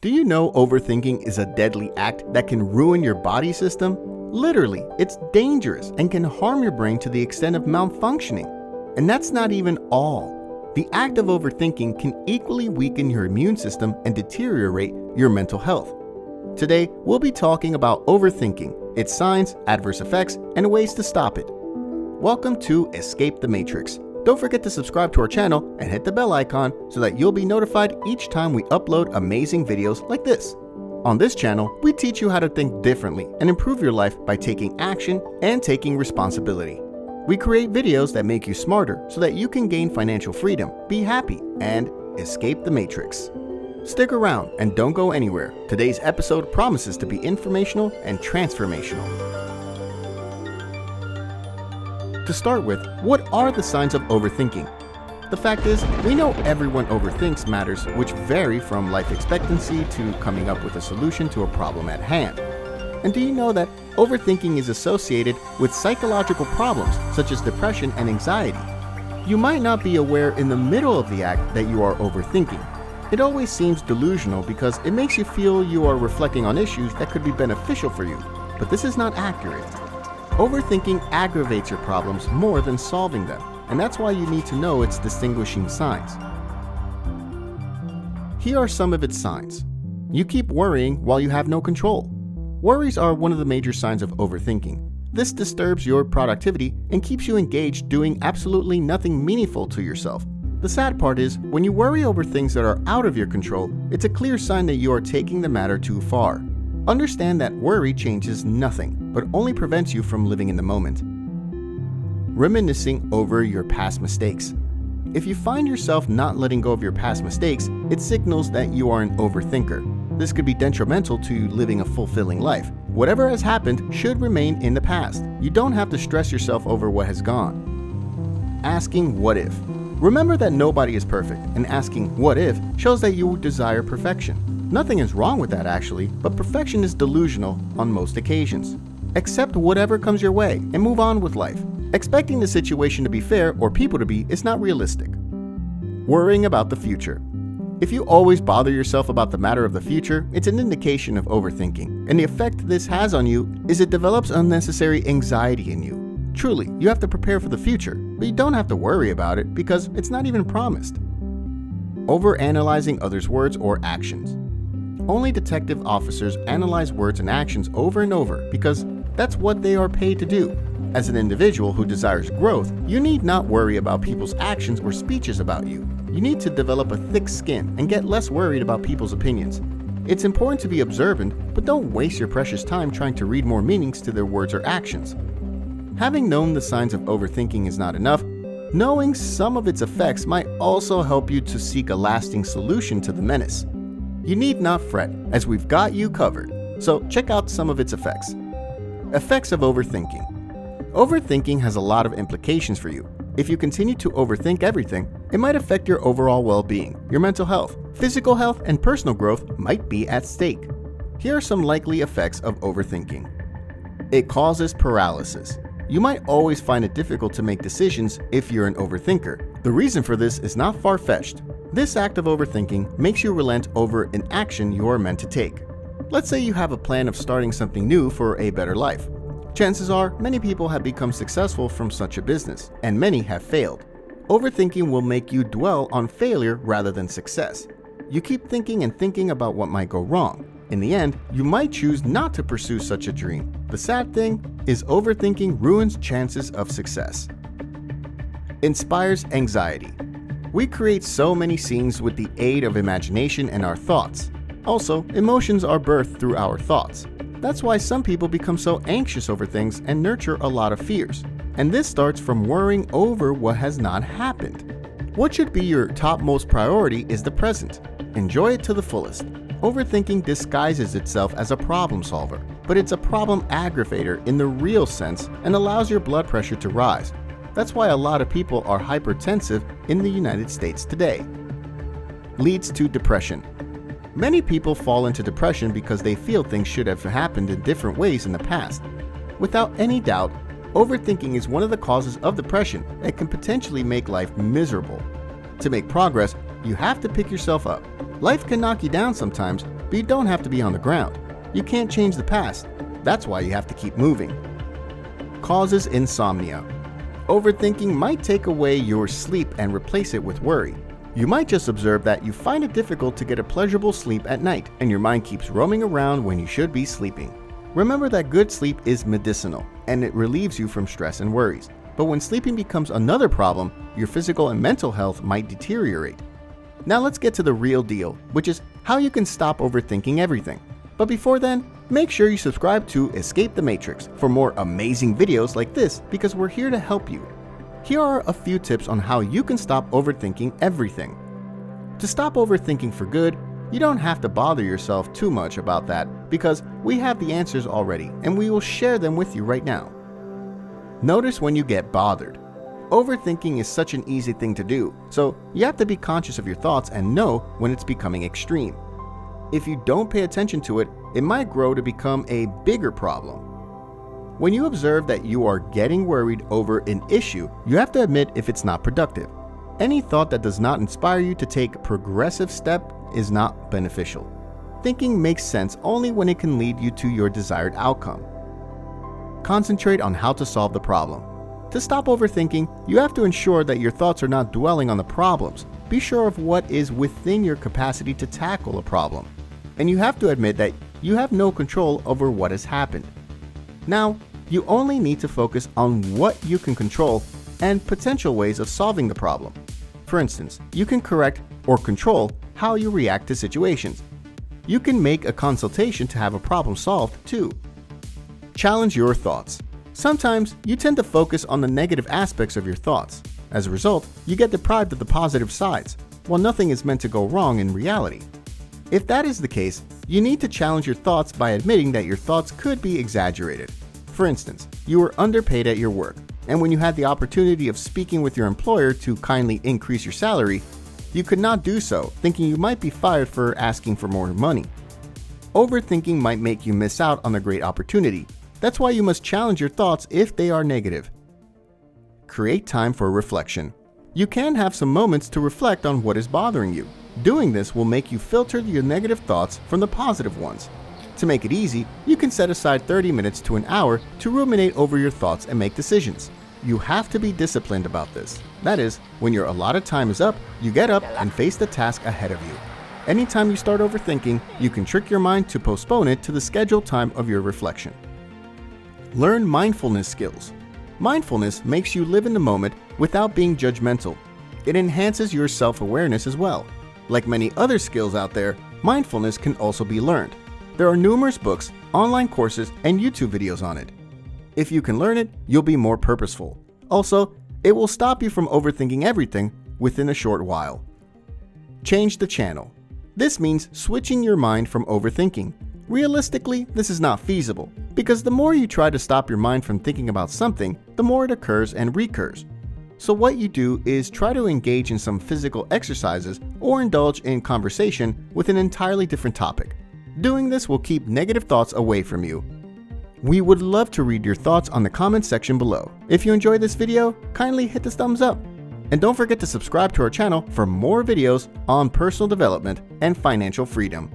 Do you know overthinking is a deadly act that can ruin your body system? Literally, it's dangerous and can harm your brain to the extent of malfunctioning. And that's not even all. The act of overthinking can equally weaken your immune system and deteriorate your mental health. Today, we'll be talking about overthinking, its signs, adverse effects, and ways to stop it. Welcome to Escape the Matrix. Don't forget to subscribe to our channel and hit the bell icon so that you'll be notified each time we upload amazing videos like this. On this channel, we teach you how to think differently and improve your life by taking action and taking responsibility. We create videos that make you smarter so that you can gain financial freedom, be happy, and escape the matrix. Stick around and don't go anywhere. Today's episode promises to be informational and transformational. To start with, what are the signs of overthinking? The fact is, we know everyone overthinks matters which vary from life expectancy to coming up with a solution to a problem at hand. And do you know that overthinking is associated with psychological problems such as depression and anxiety? You might not be aware in the middle of the act that you are overthinking. It always seems delusional because it makes you feel you are reflecting on issues that could be beneficial for you, but this is not accurate. Overthinking aggravates your problems more than solving them, and that's why you need to know its distinguishing signs. Here are some of its signs. You keep worrying while you have no control. Worries are one of the major signs of overthinking. This disturbs your productivity and keeps you engaged doing absolutely nothing meaningful to yourself. The sad part is, when you worry over things that are out of your control, it's a clear sign that you are taking the matter too far. Understand that worry changes nothing, but only prevents you from living in the moment. Reminiscing over your past mistakes. If you find yourself not letting go of your past mistakes, it signals that you are an overthinker. This could be detrimental to living a fulfilling life. Whatever has happened should remain in the past. You don't have to stress yourself over what has gone. Asking what if. Remember that nobody is perfect, and asking what if shows that you desire perfection. Nothing is wrong with that actually, but perfection is delusional on most occasions. Accept whatever comes your way and move on with life. Expecting the situation to be fair or people to be is not realistic. Worrying about the future. If you always bother yourself about the matter of the future, it's an indication of overthinking, and the effect this has on you is it develops unnecessary anxiety in you. Truly, you have to prepare for the future, but you don't have to worry about it because it's not even promised. Overanalyzing others' words or actions. Only detective officers analyze words and actions over and over because that's what they are paid to do. As an individual who desires growth, you need not worry about people's actions or speeches about you. You need to develop a thick skin and get less worried about people's opinions. It's important to be observant, but don't waste your precious time trying to read more meanings to their words or actions. Having known the signs of overthinking is not enough, knowing some of its effects might also help you to seek a lasting solution to the menace. You need not fret, as we've got you covered. So check out some of its effects. Effects of overthinking. Overthinking has a lot of implications for you. If you continue to overthink everything, it might affect your overall well-being, your mental health, physical health, and personal growth might be at stake. Here are some likely effects of overthinking. It causes paralysis. You might always find it difficult to make decisions if you're an overthinker. The reason for this is not far-fetched. This act of overthinking makes you relent over an action you are meant to take. Let's say you have a plan of starting something new for a better life. Chances are many people have become successful from such a business, and many have failed. Overthinking will make you dwell on failure rather than success. You keep thinking and thinking about what might go wrong. In the end, you might choose not to pursue such a dream. The sad thing is overthinking ruins chances of success. Inspires anxiety. We create so many scenes with the aid of imagination and our thoughts. Also, emotions are birthed through our thoughts. That's why some people become so anxious over things and nurture a lot of fears. And this starts from worrying over what has not happened. What should be your topmost priority is the present. Enjoy it to the fullest. Overthinking disguises itself as a problem solver, but it's a problem aggravator in the real sense and allows your blood pressure to rise. That's why a lot of people are hypertensive in the United States today. Leads to depression. Many people fall into depression because they feel things should have happened in different ways in the past. Without any doubt, overthinking is one of the causes of depression that can potentially make life miserable. To make progress, you have to pick yourself up. Life can knock you down sometimes, but you don't have to be on the ground. You can't change the past. That's why you have to keep moving. Causes insomnia. Overthinking might take away your sleep and replace it with worry. You might just observe that you find it difficult to get a pleasurable sleep at night, and your mind keeps roaming around when you should be sleeping. Remember that good sleep is medicinal, and it relieves you from stress and worries. But when sleeping becomes another problem, your physical and mental health might deteriorate. Now let's get to the real deal, which is how you can stop overthinking everything. But before then, make sure you subscribe to Escape the Matrix for more amazing videos like this, because we're here to help you. Here are a few tips on how you can stop overthinking everything. To stop overthinking for good, you don't have to bother yourself too much about that, because we have the answers already and we will share them with you right now. Notice when you get bothered. Overthinking is such an easy thing to do, so you have to be conscious of your thoughts and know when it's becoming extreme. If you don't pay attention to it, it might grow to become a bigger problem. When you observe that you are getting worried over an issue, you have to admit if it's not productive. Any thought that does not inspire you to take a progressive step is not beneficial. Thinking makes sense only when it can lead you to your desired outcome. Concentrate on how to solve the problem. To stop overthinking, you have to ensure that your thoughts are not dwelling on the problems. Be sure of what is within your capacity to tackle a problem. And you have to admit that you have no control over what has happened. Now, you only need to focus on what you can control and potential ways of solving the problem. For instance, you can correct or control how you react to situations. You can make a consultation to have a problem solved too. Challenge your thoughts. Sometimes you tend to focus on the negative aspects of your thoughts. As a result, you get deprived of the positive sides, while nothing is meant to go wrong in reality. If that is the case, you need to challenge your thoughts by admitting that your thoughts could be exaggerated. For instance, you were underpaid at your work, and when you had the opportunity of speaking with your employer to kindly increase your salary, you could not do so, thinking you might be fired for asking for more money. Overthinking might make you miss out on a great opportunity. That's why you must challenge your thoughts if they are negative. Create time for reflection. You can have some moments to reflect on what is bothering you. Doing this will make you filter your negative thoughts from the positive ones. To make it easy, you can set aside 30 minutes to an hour to ruminate over your thoughts and make decisions. You have to be disciplined about this. That is, when your allotted time is up, you get up and face the task ahead of you. Anytime you start overthinking, you can trick your mind to postpone it to the scheduled time of your reflection. Learn mindfulness skills. Mindfulness makes you live in the moment without being judgmental. It enhances your self-awareness as well. Like many other skills out there, mindfulness can also be learned. There are numerous books, online courses, and YouTube videos on it. If you can learn it, you'll be more purposeful. Also, it will stop you from overthinking everything within a short while. Change the channel. This means switching your mind from overthinking. Realistically, this is not feasible, because the more you try to stop your mind from thinking about something, the more it occurs and recurs. So what you do is try to engage in some physical exercises or indulge in conversation with an entirely different topic. Doing this will keep negative thoughts away from you. We would love to read your thoughts on the comment section below. If you enjoyed this video, kindly hit the thumbs up. And don't forget to subscribe to our channel for more videos on personal development and financial freedom.